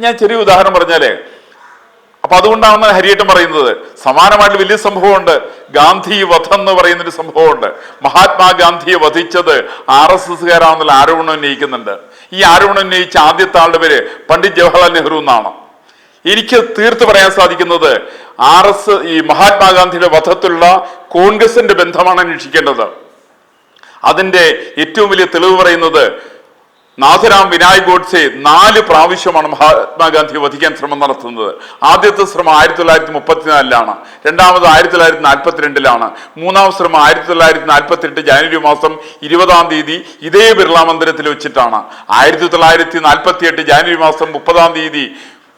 ഞാൻ ചെറിയ ഉദാഹരണം പറഞ്ഞാലേ, അപ്പൊ അതുകൊണ്ടാണ് ഹരിയേട്ടൻ പറയുന്നത്. സമാനമായിട്ട് വലിയ സംഭവമുണ്ട്, ഗാന്ധി വധം എന്ന് പറയുന്നൊരു സംഭവമുണ്ട്. മഹാത്മാഗാന്ധിയെ വധിച്ചത് RSSകാരാണെന്നുള്ള ആരോപണം ഉന്നയിക്കുന്നുണ്ട്. ഈ ആരോപണം ഉന്നയിച്ച ആദ്യത്തെ ആളുടെ പേര് പണ്ഡിറ്റ് ജവഹർലാൽ നെഹ്റു എന്നാണ്. എനിക്ക് തീർത്ത് പറയാൻ സാധിക്കുന്നത് ഈ മഹാത്മാഗാന്ധിയുടെ വധത്തിലുള്ള കോൺഗ്രസിന്റെ ബന്ധമാണ് അന്വേഷിക്കേണ്ടത്. അതിന്റെ ഏറ്റവും വലിയ തെളിവ് പറയുന്നത് നാഥുറാം വിനായക് ഗോഡ്സെ 4 പ്രാവശ്യമാണ് മഹാത്മാഗാന്ധിയെ വധിക്കാൻ ശ്രമം നടത്തുന്നത്. ആദ്യത്തെ ശ്രമം 1934 രണ്ടാമത് 1942 മൂന്നാമത് ശ്രമം 1948 ജനുവരി മാസം 20 ഇതേ ബിർള മന്ദിരത്തിൽ വെച്ചിട്ടാണ്. 1948 ജനുവരി മാസം 30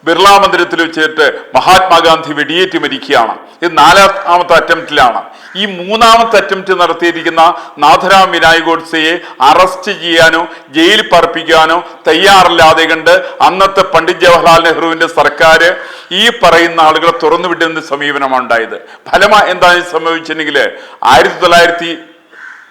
ബിർള മന്ദിരത്തിൽ വെച്ചിട്ട് മഹാത്മാഗാന്ധി വെടിയേറ്റ് മരിക്കുകയാണ്. ഇത് 4ാമത്തെ അറ്റംപ്റ്റിലാണ്. ഈ 3ാമത്തെ അറ്റംപ്റ്റ് നടത്തിയിരിക്കുന്ന നാഥുറാം വിനായക് ഗോഡ്സെയെ അറസ്റ്റ് ചെയ്യാനോ ജയിലിൽ പാർപ്പിക്കാനോ തയ്യാറല്ലാതെ കണ്ട് അന്നത്തെ പണ്ഡിറ്റ് ജവഹർലാൽ നെഹ്റുവിന്റെ സർക്കാർ ഈ പറയുന്ന ആളുകളെ തുറന്നു വിടുന്ന സമീപനമാണ് ഉണ്ടായത്. ഫലമായി എന്താണ് സംഭവിച്ചിട്ടുണ്ടെങ്കിൽ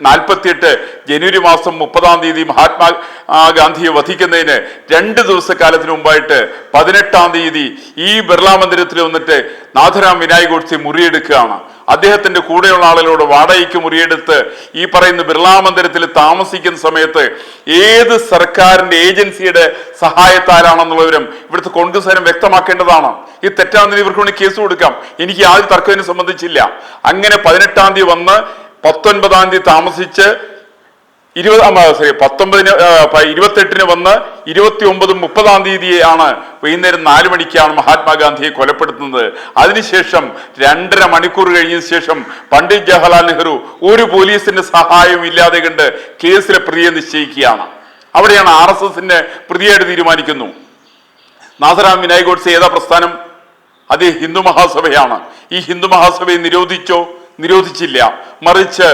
1948 ജനുവരി മാസം 30 മഹാത്മാഗാന്ധിയെ വധിക്കുന്നതിന് 2 ദിവസക്കാലത്തിന് മുമ്പായിട്ട് 18 ഈ ബിർള മന്ദിരത്തിൽ വന്നിട്ട് നാഥുറാം വിനായക് ഗോഡ്സെ മുറിയെടുക്കുകയാണ്. അദ്ദേഹത്തിന്റെ കൂടെയുള്ള ആളുകളോട് വാടകയ്ക്ക് മുറിയെടുത്ത് ഈ പറയുന്ന ബിർള മന്ദിരത്തിൽ താമസിക്കുന്ന സമയത്ത് ഏത് സർക്കാരിന്റെ ഏജൻസിയുടെ സഹായത്താലാണെന്നുള്ളവരും ഇവിടുത്തെ കോൺഗ്രസ്സുകാരും വ്യക്തമാക്കേണ്ടതാണ്. ഈ തെറ്റാണെന്ന് ഇവർക്ക് വേണ്ടി കേസ് കൊടുക്കാം. എനിക്ക് യാതൊരു തർക്കത്തിനെ സംബന്ധിച്ചില്ല. അങ്ങനെ 18 വന്ന് 19 താമസിച്ച് 28 വന്ന് 29 30 വൈകുന്നേരം 4 മണിക്കാണ് മഹാത്മാഗാന്ധിയെ കൊലപ്പെടുത്തുന്നത്. അതിനുശേഷം 2.5 മണിക്കൂർ കഴിഞ്ഞതിന് ശേഷം പണ്ഡിറ്റ് ജവഹർലാൽ നെഹ്റു ഒരു പോലീസിന്റെ സഹായവും ഇല്ലാതെ കണ്ട് കേസിലെ പ്രതിയെ നിശ്ചയിക്കുകയാണ്. അവിടെയാണ് RSSന്റെ പ്രതിയായിട്ട് തീരുമാനിക്കുന്നു. നാഥുറാം വിനായക് ഗോഡ്സെ ഏതാ പ്രസ്ഥാനം? അത് ഹിന്ദു മഹാസഭയാണ്. ഈ ഹിന്ദു മഹാസഭയെ നിരോധിച്ചില്ല, മറിച്ച്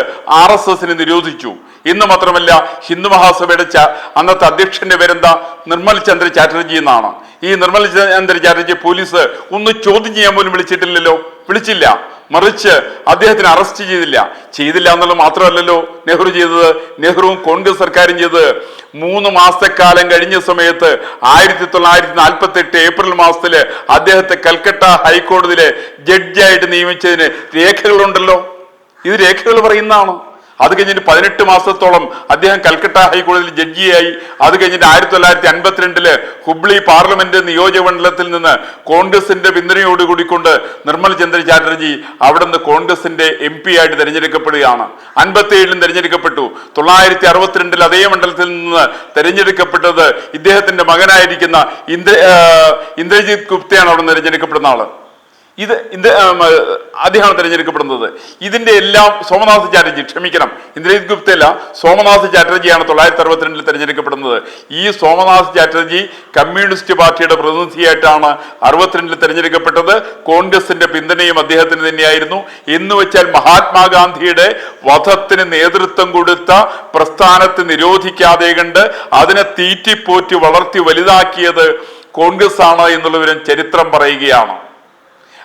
RSSനെ നിരോധിച്ചു. ഇന്ന് മാത്രമല്ല, ഹിന്ദു മഹാസഭയുടെ അന്നത്തെ അധ്യക്ഷന്റെ പേരെന്താ? നിർമ്മൽ ചന്ദ്ര ചാറ്റർജി എന്നാണ്. ഈ നിർമ്മൽ ചന്ദ്ര ചാറ്റർജി പോലീസ് ഒന്ന് ചോദ്യം ചെയ്യാൻ പോലും വിളിച്ചില്ല. മറിച്ച് അദ്ദേഹത്തിന് അറസ്റ്റ് ചെയ്തില്ല എന്നുള്ളത് മാത്രമല്ലല്ലോ നെഹ്റു ചെയ്തത്. നെഹ്റുവും കോൺഗ്രസ് സർക്കാരും ചെയ്തത് 3 മാസക്കാലം കഴിഞ്ഞ സമയത്ത് 1948 ഏപ്രിൽ മാസത്തില് അദ്ദേഹത്തെ കൽക്കട്ട ഹൈക്കോടതിയിലെ ജഡ്ജിയായിട്ട് നിയമിച്ചതിന് രേഖകളുണ്ടല്ലോ. ഇത് രേഖകൾ പറയുന്നതാണ്. അത് കഴിഞ്ഞിട്ട് 18 മാസത്തോളം അദ്ദേഹം കൽക്കട്ട ഹൈക്കോടതിയിൽ ജഡ്ജിയായി. അത് കഴിഞ്ഞിട്ട് 1952 ഹുബ്ലി പാർലമെന്റ് നിയോജക മണ്ഡലത്തിൽ നിന്ന് കോൺഗ്രസിന്റെ പിന്തുണയോട് കൂടിക്കൊണ്ട് നിർമ്മൽ ചന്ദ്ര ചാറ്റർജി അവിടെ നിന്ന് കോൺഗ്രസിന്റെ MP ആയിട്ട് തെരഞ്ഞെടുക്കപ്പെടുകയാണ്. 57 തെരഞ്ഞെടുക്കപ്പെട്ടു. 1962 അതേ മണ്ഡലത്തിൽ നിന്ന് തെരഞ്ഞെടുക്കപ്പെട്ടത് ഇദ്ദേഹത്തിന്റെ മകനായിരിക്കുന്ന ഇന്ദ്രജിത് ഗുപ്തയാണ് അവിടെ നിന്ന് തെരഞ്ഞെടുക്കപ്പെടുന്ന ആള്. അദ്ദേഹമാണ് തെരഞ്ഞെടുക്കപ്പെടുന്നത്. ഇതിന്റെ എല്ലാം ഇന്ദ്രജിത് ഗുപ്തയല്ല, സോമനാഥ് ചാറ്റർജിയാണ് 1962 തെരഞ്ഞെടുക്കപ്പെടുന്നത്. ഈ സോമനാഥ് ചാറ്റർജി കമ്മ്യൂണിസ്റ്റ് പാർട്ടിയുടെ പ്രതിനിധിയായിട്ടാണ് 62 തെരഞ്ഞെടുക്കപ്പെട്ടത്. കോൺഗ്രസിന്റെ പിന്തുണയും അദ്ദേഹത്തിന് തന്നെയായിരുന്നു. എന്ന് വെച്ചാൽ മഹാത്മാഗാന്ധിയുടെ വധത്തിന് നേതൃത്വം കൊടുത്ത പ്രസ്ഥാനത്തെ നിരോധിക്കാതെ കണ്ട് അതിനെ തീറ്റിപ്പോറ്റി വളർത്തി വലുതാക്കിയത് കോൺഗ്രസ് ആണ് എന്നുള്ളവരും ചരിത്രം പറയുകയാണ്.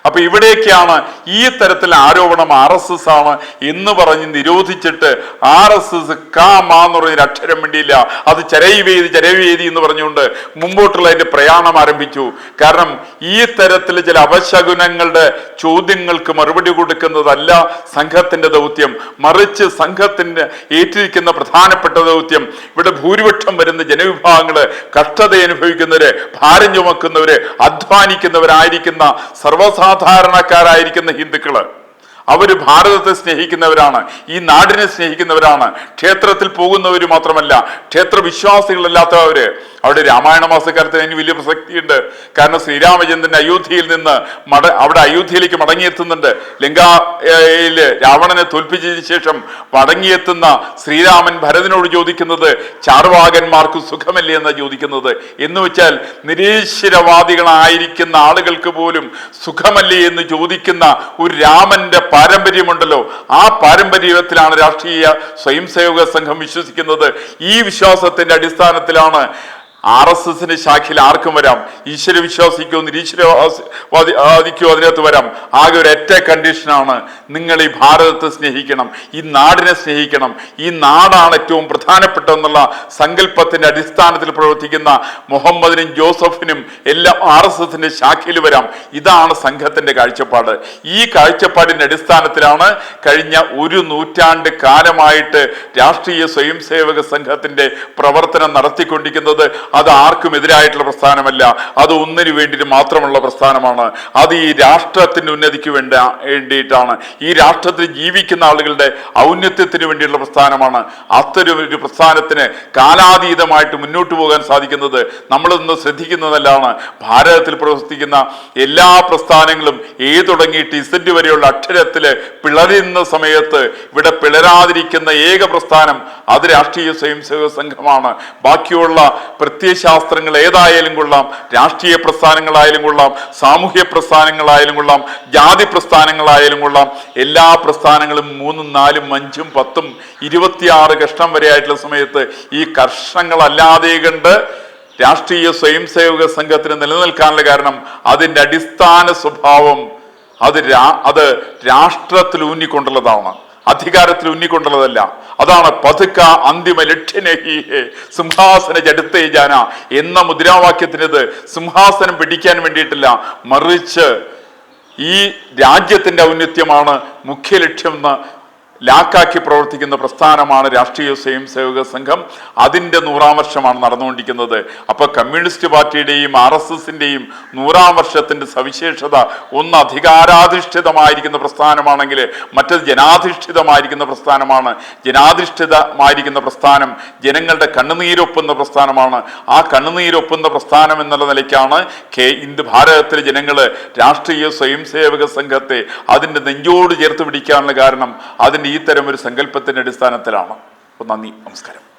അപ്പൊ ഇവിടേക്കാണ് ഈ തരത്തിൽ ആരോപണം RSS ആണ് എന്ന് പറഞ്ഞ് നിരോധിച്ചിട്ട് RSS എന്ന് പറഞ്ഞൊരു അക്ഷരം വേണ്ടിയില്ല. അത് ചരൈവേദി എന്ന് പറഞ്ഞുകൊണ്ട് മുമ്പോട്ടുള്ള അതിന്റെ പ്രയാണം ആരംഭിച്ചു. കാരണം ഈ തരത്തിൽ ചില അപശകുനങ്ങളുടെ ചോദ്യങ്ങൾക്ക് മറുപടി കൊടുക്കുന്നതല്ല സംഘത്തിന്റെ ദൗത്യം, മറിച്ച് സംഘത്തിന്റെ ഏറ്റിരിക്കുന്ന പ്രധാനപ്പെട്ട ദൗത്യം ഇവിടെ ഭൂരിപക്ഷം വരുന്ന ജനവിഭാഗങ്ങള്, കഷ്ടത അനുഭവിക്കുന്നവര്, ഭാരം ചുമക്കുന്നവര്, അധ്വാനിക്കുന്നവരായിരിക്കുന്ന സർവ്വസാധാരണക്കാരായിരിക്കുന്ന ഹിന്ദുക്കള്, അവര് ഭാരതത്തെ സ്നേഹിക്കുന്നവരാണ്, ഈ നാടിനെ സ്നേഹിക്കുന്നവരാണ്. ക്ഷേത്രത്തിൽ പോകുന്നവര് മാത്രമല്ല, ക്ഷേത്ര വിശ്വാസികളല്ലാത്തവര്. അവിടെ രാമായണ മാസക്കാലത്തിന് അതിന് വലിയ പ്രസക്തിയുണ്ട്. കാരണം ശ്രീരാമചന്ദ്രൻ അയോധ്യയിൽ നിന്ന് അവിടെ അയോധ്യയിലേക്ക് മടങ്ങിയെത്തുന്നുണ്ട്. ലങ്കയില് രാവണനെ തോൽപ്പിച്ചതിന് ശേഷം മടങ്ങിയെത്തുന്ന ശ്രീരാമൻ ഭരതനോട് ചോദിക്കുന്നത് ചാർവാകന്മാർക്ക് സുഖമല്ലേ എന്നാണ് ചോദിക്കുന്നത്. എന്ന് വെച്ചാൽ നിരീശ്വരവാദികളായിരിക്കുന്ന ആളുകൾക്ക് പോലും സുഖമല്ലേ എന്ന് ചോദിക്കുന്ന ഒരു രാമന്റെ പാരമ്പര്യമുണ്ടല്ലോ. ആ പാരമ്പര്യത്തിലാണ് രാഷ്ട്രീയ സ്വയം സേവക സംഘം വിശ്വസിക്കുന്നത്. ഈ വിശ്വാസത്തിന്റെ അടിസ്ഥാനത്തിലാണ് RSSന്റെ ശാഖയിൽ ആർക്കും വരാം, ഈശ്വര വിശ്വാസിക്കോ നിരീശ്വരവാദിക്കോ അതിനകത്ത് വരാം. ആകെ ഒരു ഒറ്റ കണ്ടീഷനാണ്, നിങ്ങൾ ഈ ഭാരതത്തെ സ്നേഹിക്കണം, ഈ നാടിനെ സ്നേഹിക്കണം, ഈ നാടാണ് ഏറ്റവും പ്രധാനപ്പെട്ടതെന്നുള്ള സങ്കല്പത്തിന്റെ അടിസ്ഥാനത്തിൽ പ്രവർത്തിക്കുന്ന മുഹമ്മദിനും ജോസഫിനും എല്ലാം RSSന്റെ ശാഖയിൽ വരാം. ഇതാണ് സംഘത്തിന്റെ കാഴ്ചപ്പാട്. ഈ കാഴ്ചപ്പാടിന്റെ അടിസ്ഥാനത്തിലാണ് കഴിഞ്ഞ ഒരു നൂറ്റാണ്ട് കാലമായിട്ട് രാഷ്ട്രീയ സ്വയം സേവക സംഘത്തിന്റെ പ്രവർത്തനം നടത്തിക്കൊണ്ടിരിക്കുന്നത്. അത് ആർക്കും എതിരായിട്ടുള്ള പ്രസ്ഥാനമല്ല, അത് ഒന്നിനു വേണ്ടി മാത്രമുള്ള പ്രസ്ഥാനമാണ്. അത് ഈ രാഷ്ട്രത്തിന്റെ ഉന്നതിക്ക് വേണ്ടിയിട്ടാണ്, ഈ രാഷ്ട്രത്തിൽ ജീവിക്കുന്ന ആളുകളുടെ ഔന്നത്യത്തിന് വേണ്ടിയുള്ള പ്രസ്ഥാനമാണ്. അത്തരം ഒരു പ്രസ്ഥാനത്തിന് കാലാതീതമായിട്ട് മുന്നോട്ട് പോകാൻ സാധിക്കുന്നത് നമ്മളിന്ന് ശ്രദ്ധിക്കുന്നതല്ലാണ്. ഭാരതത്തിൽ പ്രവർത്തിക്കുന്ന എല്ലാ പ്രസ്ഥാനങ്ങളും തുടങ്ങിയിട്ട് ഇസന്റ് വരെയുള്ള അക്ഷരത്തില് പിളരുന്ന സമയത്ത് ഇവിടെ പിളരാതിരിക്കുന്ന ഏക പ്രസ്ഥാനം അത് രാഷ്ട്രീയ സ്വയം സേവക സംഘമാണ്. ബാക്കിയുള്ള പ്രത്യയശാസ്ത്രങ്ങൾ ഏതായാലും കൊള്ളാം, രാഷ്ട്രീയ പ്രസ്ഥാനങ്ങളായാലും കൊള്ളാം, സാമൂഹ്യ പ്രസ്ഥാനങ്ങളായാലും കൊള്ളാം, ജാതി പ്രസ്ഥാനങ്ങളായാലും കൊള്ളാം, എല്ലാ പ്രസ്ഥാനങ്ങളും 3, 4, 5, 10, 26 കഷ്ണം വരെ ആയിട്ടുള്ള സമയത്ത് ഈ കർഷങ്ങളല്ലാതെ കണ്ട് രാഷ്ട്രീയ സ്വയം സേവക സംഘത്തിന് നിലനിൽക്കാനുള്ള കാരണം അതിൻ്റെ അടിസ്ഥാന സ്വഭാവം അത് രാഷ്ട്രത്തിൽ ഊന്നിക്കൊണ്ടുള്ളതാണ്, അധികാരത്തിൽ ഊന്നിക്കൊണ്ടുള്ളതല്ല. അതാണ് പതുക്ക അന്തിമ ലക്ഷ്യനഹീഹേ സിംഹാസന ജടുത്തേ ജാന എന്ന മുദ്രാവാക്യത്തിനത് സിംഹാസനം പിടിക്കാൻ വേണ്ടിയിട്ടില്ല, മറിച്ച് ഈ രാജ്യത്തിന്റെ ഔന്നത്യമാണ് മുഖ്യ ലക്ഷ്യമെന്ന് ലാക്കാക്കി പ്രവർത്തിക്കുന്ന പ്രസ്ഥാനമാണ് രാഷ്ട്രീയ സ്വയം സേവക സംഘം. അതിൻ്റെ 100ാം വർഷമാണ് നടന്നുകൊണ്ടിരിക്കുന്നത്. അപ്പോൾ കമ്മ്യൂണിസ്റ്റ് പാർട്ടിയുടെയും RSSന്റെയും 100ാം വർഷത്തിന്റെ സവിശേഷത, ഒന്ന് അധികാരാധിഷ്ഠിതമായിരിക്കുന്ന പ്രസ്ഥാനമാണെങ്കിൽ മറ്റത് ജനാധിഷ്ഠിതമായിരിക്കുന്ന പ്രസ്ഥാനമാണ്. ജനാധിഷ്ഠിതമായിരിക്കുന്ന പ്രസ്ഥാനം ജനങ്ങളുടെ കണ്ണുനീരൊപ്പുന്ന പ്രസ്ഥാനമാണ്. ആ കണ്ണുനീരൊപ്പുന്ന പ്രസ്ഥാനം എന്നുള്ള നിലയ്ക്കാണ് ഭാരതത്തിലെ ജനങ്ങൾ രാഷ്ട്രീയ സ്വയം സേവക സംഘത്തെ അതിൻ്റെ നെഞ്ചോട് ചേർത്ത് പിടിക്കാനുള്ള കാരണം അതിൻ്റെ ഈ തരം ഒരു സങ്കല്പത്തിന്റെ അടിസ്ഥാനത്തിലാണ്. നന്ദി, നമസ്കാരം.